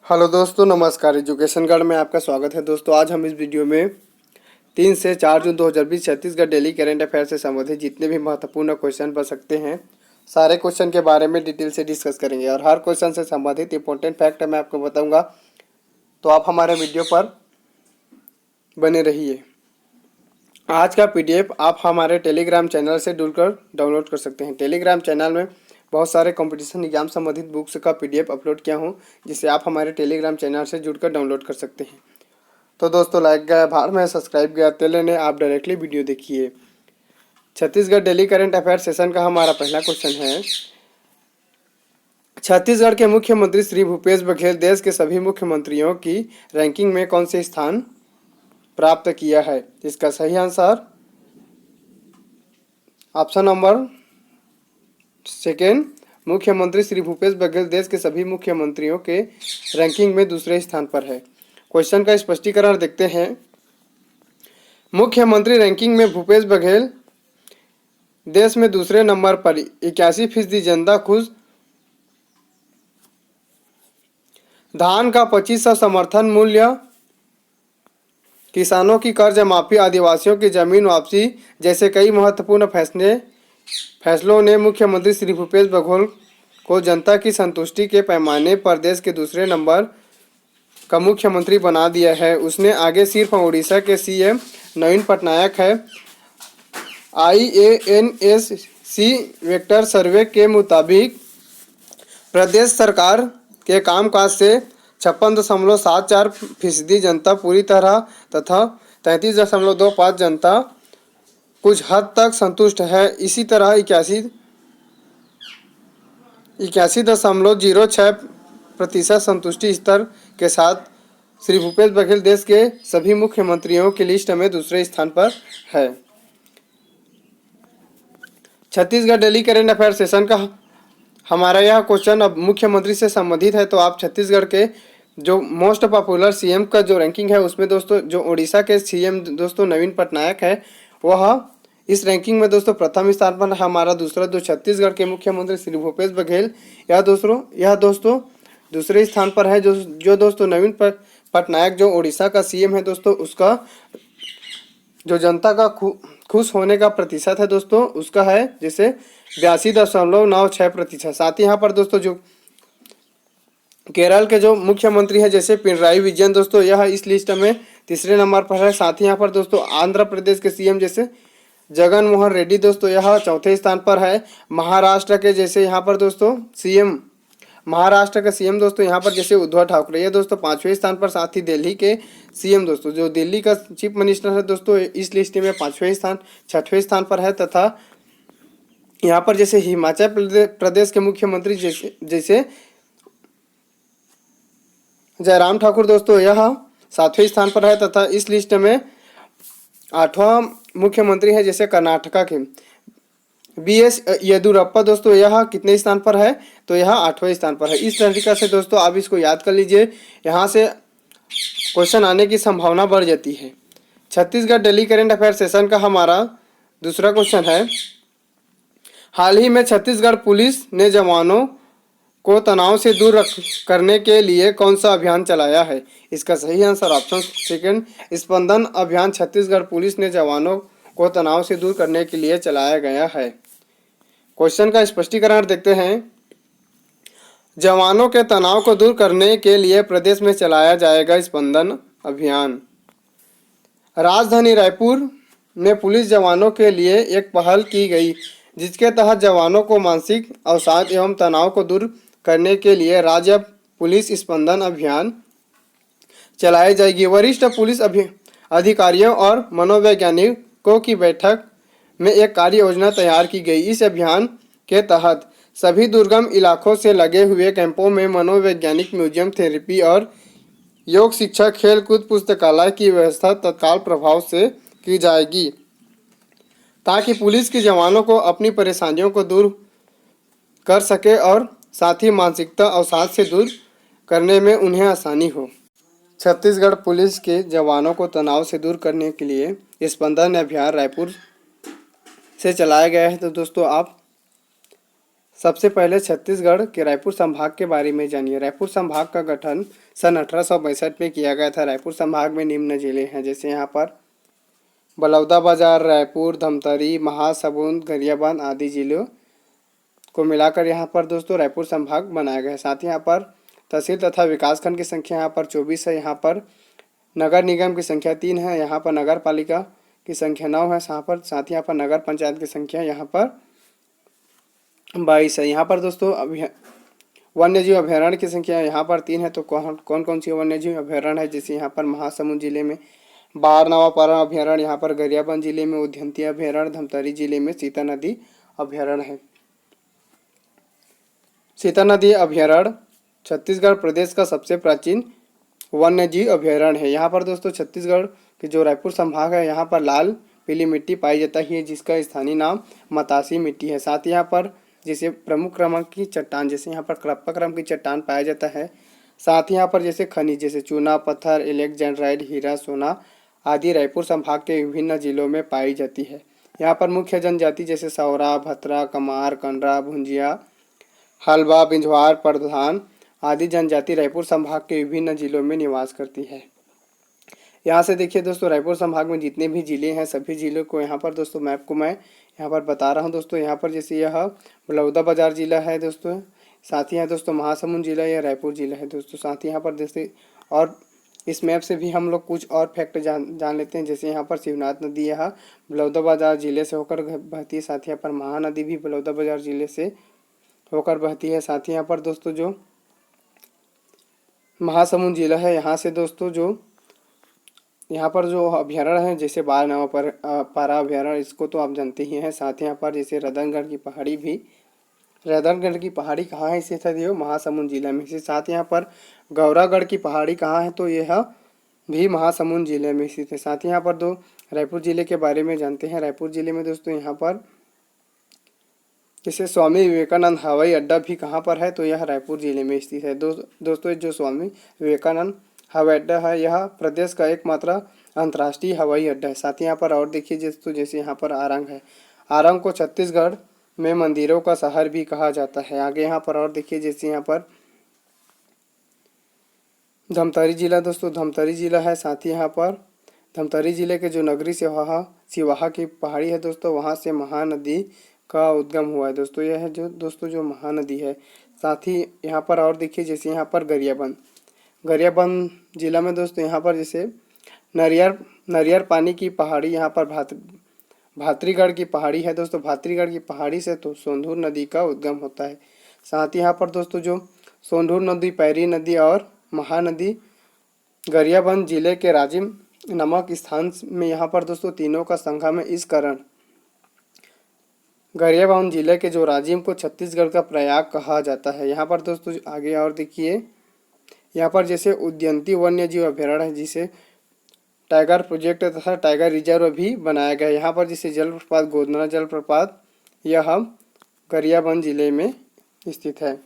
Hello दोस्तों, नमस्कार। Education guide में आपका स्वागत है। दोस्तों, आज हम इस वीडियो में 3 से 4 जून 2020 छत्तीसगढ़ डेली करेंट अफेयर से संबंधित जितने भी महत्वपूर्ण क्वेश्चन बन सकते हैं, सारे क्वेश्चन के बारे में डिटेल से डिस्कस करेंगे और हर क्वेश्चन से संबंधित इंपॉर्टेंट फैक्ट मैं आपको बताऊंगा, तो आप हमारे वीडियो पर बने रहिए। आज का पीडीएफ आप हमारे टेलीग्राम चैनल से जुड़कर डाउनलोड कर सकते हैं। टेलीग्राम चैनल में बहुत सारे कंपटीशन एग्जाम संबंधित बुक्स का पीडीएफ अपलोड किया हूं, जिसे आप हमारे टेलीग्राम चैनल से जुड़कर डाउनलोड कर सकते हैं। तो दोस्तों, लाइक गया भार में, सब्सक्राइब गया तेले ने, आप डायरेक्टली वीडियो देखिए। Chhattisgarh daily current affair session का हमारा पहला क्वेश्चन है, छत्तीसगढ़ के मुख्यमंत्री श्री भूपेश बघेल देश के सभी मुख्यमंत्रियों की रैंकिंग में कौन से स्थान प्राप्त किया है? इसका सही आंसर ऑप्शन नंबर सेकेंड, मुख्यमंत्री श्री भूपेश बघेल देश के सभी मुख्यमंत्रियों के रैंकिंग में दूसरे स्थान पर है। क्वेश्चन का स्पष्टीकरण देखते हैं। मुख्यमंत्री रैंकिंग में भूपेश बघेल देश में दूसरे नंबर पर, 81% जनता खुश, धान का 2500 समर्थन मूल्य, किसानों की कर्ज माफी, आदिवासियों की जमीन वापसी जैसे कई महत्वपूर्ण फैसलों ने मुख्यमंत्री श्री भूपेश बघेल को जनता की संतुष्टि के पैमाने पर देश के दूसरे नंबर का मुख्यमंत्री बना दिया है। उसने आगे सिर्फ उड़ीसा के सीएम नवीन पटनायक है। IANSC वेक्टर सर्वे के मुताबिक प्रदेश सरकार के कामकाज से 56.74% जनता पूरी तरह तथा 33.25% जनता कुछ हद तक संतुष्ट है। इसी तरह 81.06% संतुष्टि स्तर के साथ श्री भूपेश बघेल देश के सभी मुख्यमंत्रियों की लिस्ट में दूसरे स्थान पर है। Chhattisgarh daily current affair session का हमारा यह क्वेश्चन अब मुख्यमंत्री से संबंधित है। तो आप छत्तीसगढ़ के जो मोस्ट पॉपुलर सीएम का जो रैंकिंग है, उसमें दोस्तों जो उड़ीसा के सीएम दोस्तों नवीन पटनायक है, वह इस रैंकिंग में दोस्तों प्रथम स्थान पर है। हमारा दूसरा जो छत्तीसगढ़ के मुख्यमंत्री श्री भूपेश बघेल, यह दोस्तों दूसरे स्थान पर है। जो दोस्तों नवीन पटनायक जो उड़ीसा का सीएम है दोस्तों, उसका जो जनता का खुश होने का प्रतिशत है दोस्तों, उसका है जैसे 82.96%। साथ ही यहाँ पर दोस्तों जो केरल के जो मुख्यमंत्री है जैसे पिनराई विजयन दोस्तों, यह इस लिस्ट में तीसरे नंबर पर है। साथ ही यहाँ पर दोस्तों आंध्र प्रदेश के सीएम जैसे जगन मोहन रेड्डी दोस्तों, यह चौथे स्थान पर है। महाराष्ट्र के जैसे यहाँ पर दोस्तों महाराष्ट्र का सीएम दोस्तों यहाँ पर जैसे उद्धव ठाकरे, ये दोस्तों 5वें स्थान पर। साथ ही दिल्ली के सीएम दोस्तों, जो दिल्ली का चीफ मिनिस्टर है दोस्तों, इस लिस्ट में 6वें स्थान पर है। तथा यहाँ पर जैसे हिमाचल प्रदेश के मुख्यमंत्री जैसे जयराम ठाकुर दोस्तों, यह 7वें स्थान पर है। तथा इस लिस्ट में 8वां मुख्यमंत्री है जैसे कर्नाटका के BS येदुरप्पा दोस्तों, यह कितने स्थान पर है? तो यह 8वें स्थान पर है। इस तरीके से दोस्तों आप इसको याद कर लीजिए, यहाँ से क्वेश्चन आने की संभावना बढ़ जाती है। Chhattisgarh daily current affair session का हमारा दूसरा क्वेश्चन है, हाल ही में छत्तीसगढ़ पुलिस ने जवानों को तनाव से दूर करने के लिए कौन सा अभियान चलाया है? इसका सही आंसर ऑप्शन सेकंड, स्पंदन अभियान छत्तीसगढ़ पुलिस ने जवानों को तनाव से दूर करने के लिए चलाया गया है। क्वेश्चन का स्पष्टीकरण देखते हैं। जवानों के तनाव को दूर करने के लिए प्रदेश में चलाया जाएगा स्पंदन अभियान। राजधानी रायपुर में पुलिस जवानों के लिए एक पहल की गई, जिसके तहत जवानों को मानसिक अवसाद एवं तनाव को दूर करने के लिए राज्य पुलिस स्पंदन अभियान चलाई जाएगी। वरिष्ठ पुलिस अधिकारियों और मनोवैज्ञानिकों की बैठक में एक कार्य योजना तैयार की गई। इस अभियान के तहत सभी दुर्गम इलाकों से लगे हुए कैंपों में मनोवैज्ञानिक म्यूजियम, थेरेपी और योग शिक्षा, खेल कूद, पुस्तकालय की व्यवस्था तत्काल प्रभाव से की जाएगी, ताकि पुलिस के जवानों को अपनी परेशानियों को दूर कर सके और साथ ही मानसिकता अवसाद से दूर करने में उन्हें आसानी हो। छत्तीसगढ़ पुलिस के जवानों को तनाव से दूर करने के लिए स्पंदन अभियान रायपुर से चलाया गया है। तो दोस्तों आप सबसे पहले छत्तीसगढ़ के रायपुर संभाग के बारे में जानिए। रायपुर संभाग का गठन सन 1862 में किया गया था। रायपुर संभाग में निम्न जिले हैं, जैसे यहाँ पर बलौदाबाजार, रायपुर, धमतरी, महासमुंद, गरियाबंद आदि जिलों को मिलाकर यहाँ पर दोस्तों रायपुर संभाग बनाया गया है। साथ ही यहाँ पर तहसील तथा विकासखंड की संख्या यहाँ पर 24 है। यहाँ पर नगर निगम की संख्या 3 है। यहाँ पर नगर पालिका की संख्या 9 है। साथ ही यहाँ पर नगर पंचायत की संख्या यहाँ पर 22 है। यहाँ पर दोस्तों वन्य जीव अभयारण्य की संख्या यहाँ पर 3 है। तो कौन कौन सी वन्य जीव अभयारण्य है, जैसे यहाँ पर महासमुंद जिले में बाढ़ नवापारा अभयारण्य, यहाँ पर गरियाबंद जिले में उद्यंती अभयारण्य, धमतरी जिले में सीता नदी अभयारण्य है। सीता नदी अभयारण्य छत्तीसगढ़ प्रदेश का सबसे प्राचीन वन्य जीव अभयारण्य है। यहाँ पर दोस्तों छत्तीसगढ़ के जो रायपुर संभाग है, यहाँ पर लाल पीली मिट्टी पाई जाता है, जिसका स्थानीय नाम मतासी मिट्टी है। साथ ही यहाँ पर जैसे प्रमुख क्रम की चट्टान, जैसे यहाँ पर क्रप्पा क्रम की चट्टान पाया जाता है। साथ ही यहाँ पर जैसे खनिज, जैसे चूना पत्थर, एलेक्जेंड्राइट, हीरा, सोना आदि रायपुर संभाग के विभिन्न जिलों में पाई जाती है। यहाँ पर मुख्य जनजाति जैसे सौरा, भतरा, कमार, कंडरा, भुंजिया, हलवा, बिंझवार, प्रधान आदि जनजाति रायपुर संभाग के विभिन्न जिलों में निवास करती है। यहाँ से देखिए दोस्तों, रायपुर संभाग में जितने भी जिले हैं सभी जिलों को यहाँ पर दोस्तों मैप को मैं यहाँ पर बता रहा हूँ दोस्तों। यहाँ पर जैसे यह बलौदाबाजार जिला है दोस्तों, साथ ही यहाँ दोस्तों महासमुंद जिला या रायपुर जिला है दोस्तों। साथ ही यहाँ पर जैसे और इस मैप से भी हम लोग कुछ और फैक्ट जान लेते हैं, जैसे यहाँ पर शिवनाथ नदी यह बलौदाबाजार जिले से होकर बहती है। साथ ही यहाँ पर महानदी भी बलौदाबाजार जिले से होकर बहती है। साथ ही यहाँ पर दोस्तों जो महासमुंद जिला है, यहाँ से दोस्तों जो यहाँ पर जो अभयारण्य है, जैसे बाढ़ नवापारा अभयारण्य, इसको तो आप जानते ही हैं। साथ ही यहाँ पर जैसे रतनगढ़ की पहाड़ी भी, रतनगढ़ की पहाड़ी कहाँ है स्थित है, महासमुंद जिले में से। साथ ही यहाँ पर गौरागढ़ की पहाड़ी कहाँ है, तो यह भी महासमुंद जिले में स्थित है। साथ ही यहाँ पर दो रायपुर जिले के बारे में जानते हैं। रायपुर जिले में दोस्तों यहाँ पर जैसे स्वामी विवेकानंद हवाई अड्डा भी कहाँ पर है, तो यह रायपुर जिले में स्थित है। दोस्तों जो स्वामी विवेकानंद हवाई अड्डा है, यह प्रदेश का एकमात्र अंतर्राष्ट्रीय हवाई अड्डा है। साथ ही यहाँ पर और देखिए जैसे यहाँ पर आरंग है, आरंग को छत्तीसगढ़ में मंदिरों का शहर भी कहा जाता है। आगे यहाँ पर और देखिए जैसे यहाँ पर धमतरी जिला दोस्तों, धमतरी जिला है। साथ ही यहाँ पर धमतरी जिले के जो नगरी सिवाहा की पहाड़ी है दोस्तों, वहाँ से महानदी का उद्गम हुआ है दोस्तों। यह है जो महानदी है। साथ ही यहाँ पर और देखिए जैसे यहाँ पर गरियाबंद जिला में दोस्तों, यहाँ पर जैसे नरियर पानी की पहाड़ी, यहाँ पर भातरीगढ़ की पहाड़ी है दोस्तों। भातरीगढ़ की पहाड़ी से तो सोंधूर नदी का उद्गम होता है। साथ ही यहाँ पर दोस्तों जो सोंधूर नदी, पैरी नदी और महानदी गरियाबंद जिले के राजिम नामक स्थान में यहाँ पर दोस्तों तीनों का संगम है। इस कारण गरियाबंद जिले के जो राजिम को छत्तीसगढ़ का प्रयाग कहा जाता है। यहाँ पर दोस्तों आगे और देखिए, यहाँ पर जैसे उद्यंती वन्य जीव अभयारण्य है, जिसे टाइगर प्रोजेक्ट तथा टाइगर रिजर्व भी बनाया गया है। यहाँ पर जैसे जलप्रपात गोदना जलप्रपात, यह गरियाबंद जिले में स्थित है।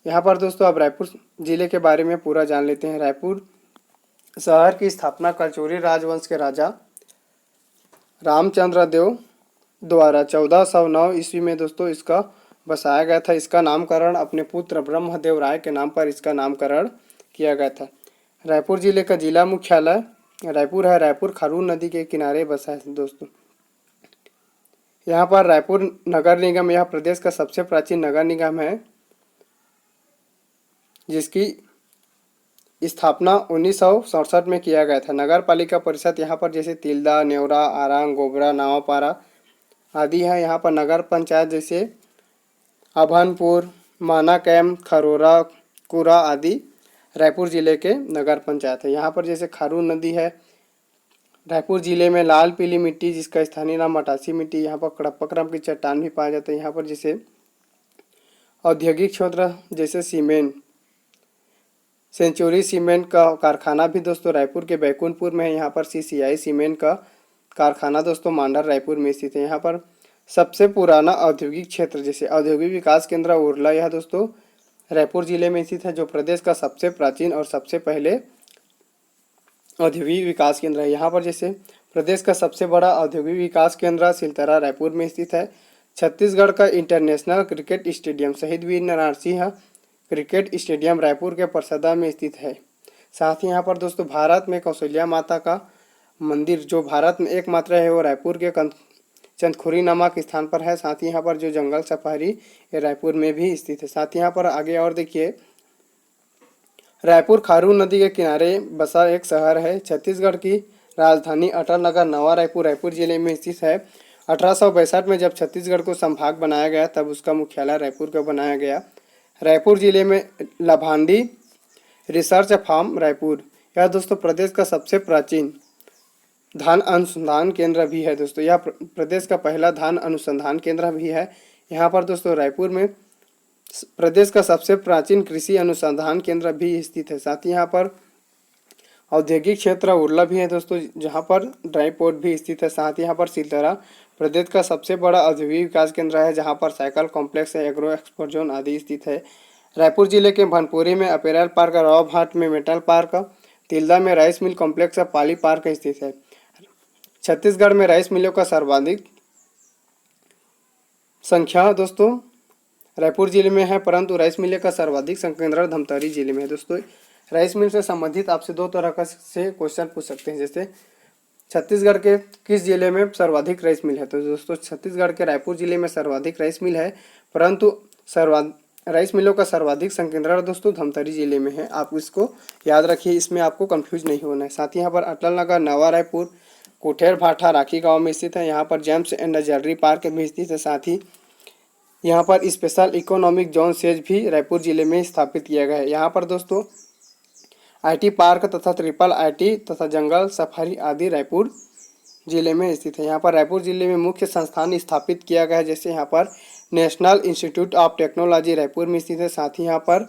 यहाँ पर दोस्तों अब रायपुर जिले के बारे में पूरा जान लेते हैं। रायपुर शहर की स्थापना कलचुरी राजवंश के राजा रामचंद्र देव द्वारा 1409 ईस्वी में दोस्तों इसका बसाया गया था। इसका नामकरण अपने पुत्र ब्रह्मदेव राय के नाम पर इसका नामकरण किया गया था। रायपुर जिले का जिला मुख्यालय रायपुर है। रायपुर खारून नदी के किनारे बसा है दोस्तों। यहाँ पर रायपुर नगर निगम, यह प्रदेश का सबसे प्राचीन नगर निगम है, जिसकी स्थापना 1967 में किया गया था। नगर पालिका परिषद यहाँ पर जैसे तिल्दा, नेवरा, आरंग, गोबरा, नवापारा आदि है। यहाँ पर नगर पंचायत जैसे अभनपुर, माना कैम्प, खरोरा, कुरा आदि रायपुर जिले के नगर पंचायत है। यहाँ पर जैसे खारून नदी है। रायपुर जिले में लाल पीली मिट्टी, जिसका स्थानीय नाम मटासी मिट्टी, यहाँ पर कडप्पा की चट्टान भी पाया जाता है। यहाँ पर जैसे औद्योगिक क्षेत्र जैसे सीमेंट, सेंचुरी सीमेंट का कारखाना भी दोस्तों रायपुर के बैकुंठपुर में है। यहाँ पर CCI सीमेंट का कारखाना दोस्तों मांडर रायपुर में स्थित है। यहाँ पर सबसे पुराना औद्योगिक क्षेत्र जैसे औद्योगिक विकास केंद्र उरला, यह दोस्तों रायपुर जिले में स्थित है, जो प्रदेश का सबसे प्राचीन और सबसे पहले औद्योगिक विकास केंद्र है। यहाँ पर जैसे प्रदेश का सबसे बड़ा औद्योगिक विकास केंद्र सिलतरा रायपुर में स्थित है। छत्तीसगढ़ का इंटरनेशनल क्रिकेट स्टेडियम शहीद वीर नारायण सिंह क्रिकेट स्टेडियम रायपुर के परसदा में स्थित है। साथ ही यहाँ पर दोस्तों भारत में कौशल्या माता का मंदिर जो भारत में एकमात्र है वो रायपुर के चंदखुरी नामक स्थान पर है। साथ ही यहाँ पर जो जंगल सफारी ये रायपुर में भी स्थित है। साथ ही यहाँ पर आगे और देखिए, रायपुर खारून नदी के किनारे बसा एक शहर है। छत्तीसगढ़ की राजधानी अटल नगर नवा रायपुर रायपुर जिले में स्थित है। 1862 में जब छत्तीसगढ़ को संभाग बनाया गया तब उसका मुख्यालय रायपुर का बनाया गया। रायपुर जिले में लाभांडी रिसर्च फार्म रायपुर, यह दोस्तों प्रदेश का सबसे प्राचीन धान अनुसंधान केंद्र भी है। दोस्तों यह प्रदेश का पहला धान अनुसंधान केंद्र भी है। यहाँ पर दोस्तों रायपुर में प्रदेश का सबसे प्राचीन कृषि अनुसंधान केंद्र भी स्थित है। साथ ही यहाँ पर औद्योगिक क्षेत्र उरला भी है दोस्तों, जहाँ पर ड्राई पोर्ट भी स्थित है। साथ ही यहाँ पर सिलतरा प्रदेश का सबसे बड़ा औद्योगिक विकास केंद्र है, जहाँ पर साइकिल कॉम्प्लेक्स है, एग्रो एक्सपोर्ट जोन आदि स्थित है। रायपुर जिले के भनपुरी में अपेरल पार्क, रावभाट में मेटल पार्क, तिल्दा में राइस मिल कॉम्प्लेक्स, पाली पार्क स्थित है। छत्तीसगढ़ में राइस मिलों का सर्वाधिक संख्या दोस्तों रायपुर जिले में है, परंतु राइस मिल का सर्वाधिक संकेंद्रण धमतरी जिले में है। दोस्तों राइस मिल से संबंधित आपसे दो तरह का से क्वेश्चन पूछ सकते हैं, जैसे छत्तीसगढ़ के किस जिले में सर्वाधिक राइस मिल है। तो दोस्तों छत्तीसगढ़ के रायपुर जिले में सर्वाधिक राइस मिल है, परंतु राइस मिलों का सर्वाधिक संकेंद्रण दोस्तों धमतरी जिले में है। आप इसको याद रखिए, इसमें आपको कंफ्यूज नहीं होना है। साथ ही यहाँ पर अटल नगर नवा रायपुर कोठेर भाठा राखी गांव में स्थित है। यहाँ पर जेम्स एंड ज्वेलरी पार्क भी स्थित है। साथ ही यहाँ पर स्पेशल इकोनॉमिक जोन सेज भी रायपुर जिले में स्थापित किया गया है। यहाँ पर दोस्तों आईटी पार्क तथा ट्रिपल आईटी तथा जंगल सफारी आदि रायपुर जिले में स्थित है। यहाँ पर रायपुर जिले में मुख्य संस्थान स्थापित किया गया है, जैसे यहाँ पर national institute of technology Raipur में स्थित है। साथ ही यहाँ पर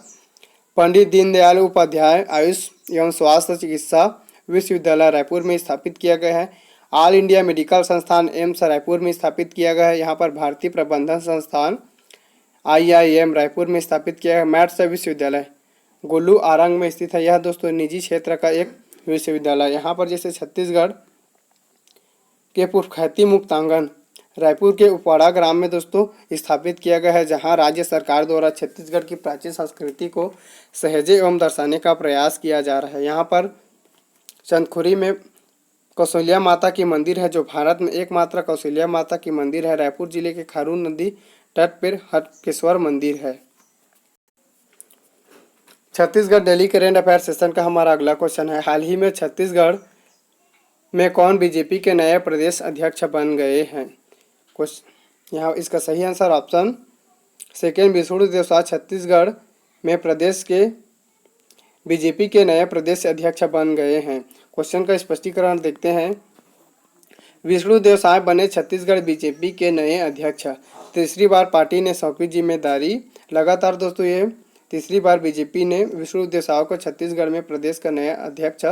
पंडित दीनदयाल उपाध्याय आयुष एवं स्वास्थ्य चिकित्सा विश्वविद्यालय रायपुर में स्थापित किया गया है। ऑल इंडिया मेडिकल संस्थान एम्स रायपुर में स्थापित किया गया है। यहाँ पर भारतीय प्रबंधन संस्थान IIM रायपुर में स्थापित किया गया है। मैथ्स विश्वविद्यालय गोलू आरंग में स्थित है। यह दोस्तों निजी क्षेत्र का एक विश्वविद्यालय। यहाँ पर जैसे छत्तीसगढ़ के पुरखैती मुक्तांगन रायपुर के उपवाड़ा ग्राम में दोस्तों स्थापित किया गया है, जहाँ राज्य सरकार द्वारा छत्तीसगढ़ की प्राचीन संस्कृति को सहेजे एवं दर्शाने का प्रयास किया जा रहा है। यहाँ पर चंदखुरी में कौशल्या माता की मंदिर है, जो भारत में एकमात्र कौशल्या माता की मंदिर है। रायपुर जिले के खारून नदी तट पर हटकेश्वर मंदिर है। Chhattisgarh daily current affair session का हमारा अगला क्वेश्चन है, हाल ही में छत्तीसगढ़ में कौन बीजेपी के नए प्रदेश अध्यक्ष बन गए हैं। यहाँ इसका सही answer option second Vishnudev Sai Chhattisgarh में प्रदेश के बीजेपी के नए प्रदेश अध्यक्ष बन गए हैं। क्वेश्चन का स्पष्टीकरण देखते हैं। विष्णुदेव साय बने छत्तीसगढ़ बीजेपी के नए अध्यक्ष। तीसरी बार पार्टी ने सौंपी जिम्मेदारी। लगातार दोस्तों ये तीसरी बार बीजेपी ने विष्णुदेव साय को छत्तीसगढ़ में प्रदेश का नया अध्यक्ष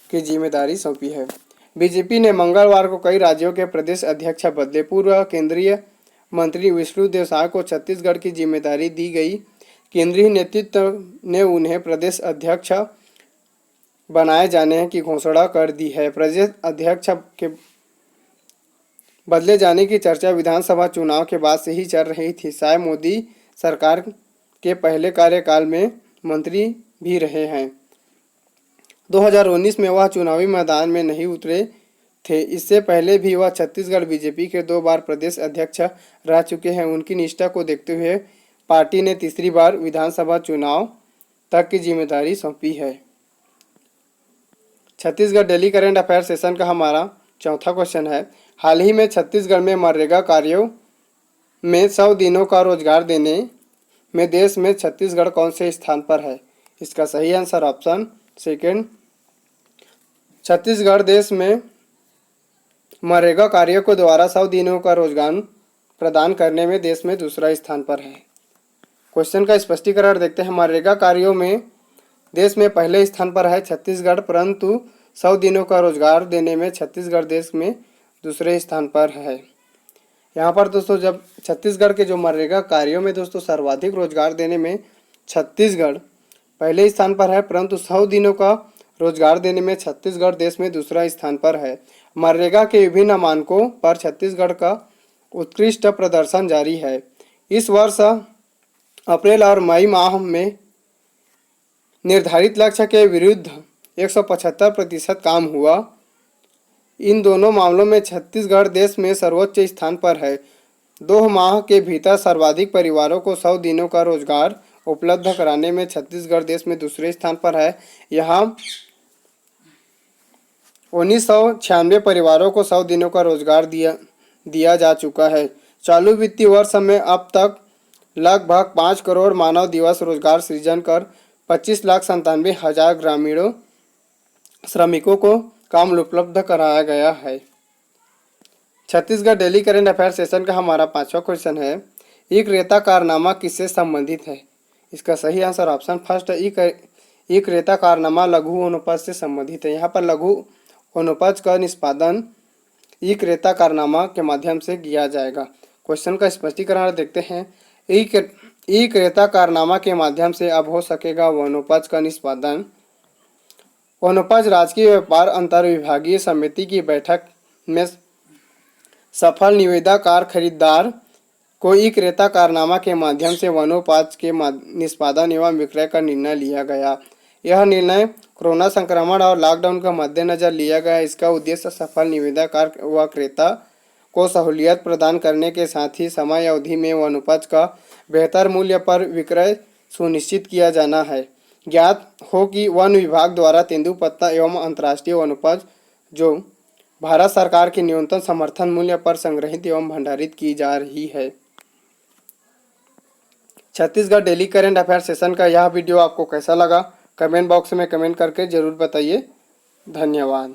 की जिम्मेदारी सौंपी है। बीजेपी ने मंगलवार को कई राज्यों के प्रदेश अध्यक्ष बदले। पूर्व केंद्रीय मंत्री विष्णुदेव साय को छत्तीसगढ़ की जिम्मेदारी दी गई। केंद्रीय नेतृत्व ने उन्हें प्रदेश अध्यक्ष बनाए जाने की घोषणा कर दी है। प्रदेश अध्यक्ष के बदले जाने की चर्चा विधानसभा चुनाव के बाद से ही चल रही थी। साय मोदी सरकार के पहले कार्यकाल में मंत्री भी रहे हैं। 2019 में वह चुनावी मैदान में नहीं उतरे थे। इससे पहले भी वह छत्तीसगढ़ बीजेपी के 2 बार प्रदेश अध्यक्ष रह चुके हैं। उनकी निष्ठा को देखते हुए पार्टी ने तीसरी बार विधानसभा चुनाव तक की जिम्मेदारी सौंपी है। Chhattisgarh daily current affair session का हमारा चौथा क्वेश्चन है, हाल ही में छत्तीसगढ़ में मनरेगा कार्यों में 100 दिनों का रोजगार देने में देश में छत्तीसगढ़ कौन से स्थान पर है। इसका सही आंसर ऑप्शन सेकेंड छत्तीसगढ़ देश में मनरेगा कार्यों को द्वारा 100 दिनों का रोजगार प्रदान करने में देश में दूसरा स्थान पर है। क्वेश्चन का स्पष्टीकरण देखते हैं। मनरेगा कार्यों में देश में पहले स्थान पर है छत्तीसगढ़, परंतु 100 दिनों का रोजगार देने में छत्तीसगढ़ देश में दूसरे स्थान पर है। यहाँ पर दोस्तों जब छत्तीसगढ़ के जो मनरेगा कार्यों में दोस्तों सर्वाधिक रोजगार देने में छत्तीसगढ़ पहले स्थान पर है, परंतु 100 दिनों का रोजगार देने में छत्तीसगढ़ देश में दूसरा स्थान पर है। मनरेगा के विभिन्न मानकों पर छत्तीसगढ़ का उत्कृष्ट प्रदर्शन जारी है। इस वर्ष अप्रैल और मई माह में निर्धारित लक्ष्य के विरुद्ध 175% काम हुआ। इन दोनों मामलों में छत्तीसगढ़ देश में सर्वोच्च स्थान पर है। 2 माह के भीतर सर्वाधिक परिवारों को 100 दिनों का रोजगार उपलब्ध कराने में छत्तीसगढ़ देश में दूसरे स्थान पर है। यहाँ 1996 परिवारों को 100 दिनों का रोजगार दिया जा चुका है। चालू वित्तीय वर्ष में अब तक लगभग 5 करोड़ मानव दिवस रोजगार सृजन कर 25,97,000 ग्रामीणों श्रमिकों को काम उपलब्ध कराया गया है। Chhattisgarh daily current affair session का हमारा 5वां क्वेश्चन है, ई क्रेता कारनामा किससे संबंधित है? इसका सही आंसर ऑप्शन फर्स्ट है, ई क्रेता कारनामा लघु वनोपज से संबंधित है। यहाँ पर लघु वनोपज का निष्पादन ई क्रेता कारनामा के माध्यम से किया जाएगा। क्वेश्चन का स्पष्टीकरण देखते हैं। ई क्रेता कारनामा के माध्यम से अब हो सकेगा वनोपज का निष्पादन। वनोपज राजकीय व्यापार अंतरविभागीय समिति की बैठक में सफल निविदाकार खरीदार को ई क्रेता कारनामा के माध्यम से वनोपज के निष्पादन एवं विक्रय का निर्णय लिया गया। यह निर्णय कोरोना संक्रमण और लॉकडाउन का मद्देनजर लिया गया। इसका उद्देश्य सफल निविदाकार व क्रेता को सहूलियत प्रदान करने के साथ ही समय अवधि में वनोपज का बेहतर मूल्य पर विक्रय सुनिश्चित किया जाना है। ज्ञात हो कि वन विभाग द्वारा तेंदुपत्ता एवं अंतर्राष्ट्रीय वनोपज जो भारत सरकार के न्यूनतम समर्थन मूल्य पर संग्रहित एवं भंडारित की जा रही है। Chhattisgarh daily current affair session का यह वीडियो आपको कैसा लगा? कमेंट बॉक्स में कमेंट करके जरूर बताइए। धन्यवाद।